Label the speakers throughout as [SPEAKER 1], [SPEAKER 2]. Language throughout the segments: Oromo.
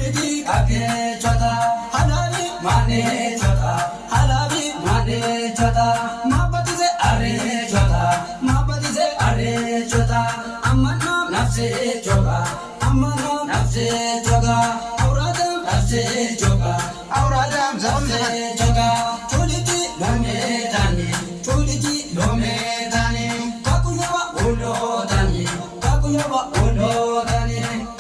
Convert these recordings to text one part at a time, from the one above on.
[SPEAKER 1] Chuliti kake chota, halabi mane chota, halabi mane chota. Mabati se are chota, mabati se are chota. Amana nafse choga, amana nafse choga. Auradam nafse choga, auradam nafse choga. Chuliti lome dani, chuliti lome dani. Kakuyawa ulo dani, kakuyawa ulo dani.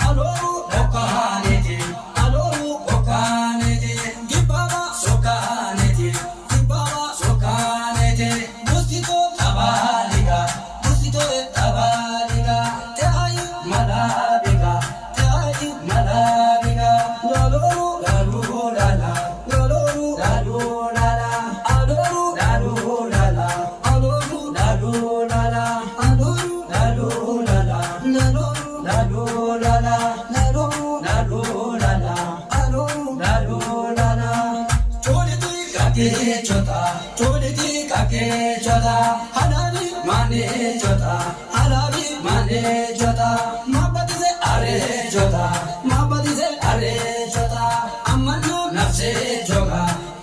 [SPEAKER 1] Aloru okaneti, aloru okaneti. Gibaba sokaneti, gibaba sokaneti. Bustito tabaliga, bustito tabaliga. Tehai malabiga, tehai malabiga. Laloru lalu lala, laloru lalu lala. Aloru lalu lala, aloru lalu lala. Aloru lalu lala, laloru lalu lala. Laloru lalu lala, aloru lalu lala. Chuliti kake chota, chuliti kake chota. Halabi mane chota, halabi mane chota. Mabati se are chota, mabati se are chota. Amana nafse choga,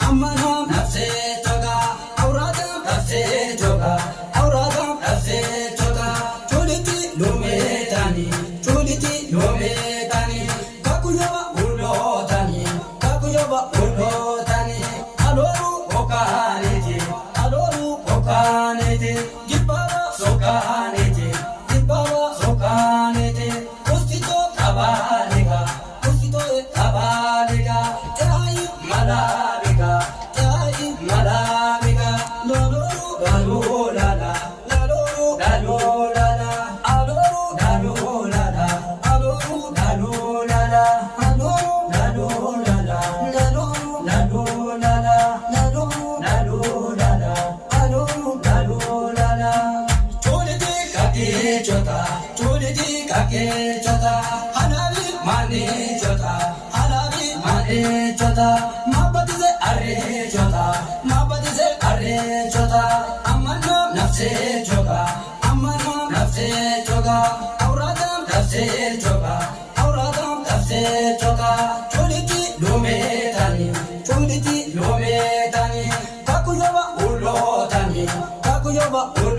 [SPEAKER 1] amana nafse choga. Auradam nafse choga, auradam nafse choga. Chuliti lome dani, chuliti lome dani. Kakuyawa ulo dani, kakuyawa ulo dani. Aloru okaneti, aloru okaneti. Gibaba sokaneti, gibaba sokaneti. Bustito tabaliga, bustito tabaliga. Tehai malabiga, tehai malabiga. Laloru lalu lala, laloru lalu lala. Aloru lalu lala, aloru lalu lala. Aloru lalu lala, laloru lalu lala. Laloru lalu lala, aloru lalu lala. Chuliti kake chota, chuliti kake chota. Halabi mane chota, halabi mane chota. Mabati se are chota, mabati se are chota. Amana nafse choga, amana nafse choga. Auradam nafse choga, auradam nafse choga. Chuliti lome dani, chuliti lome dani. Kakuyawa ulo dani, kakuyawa ulo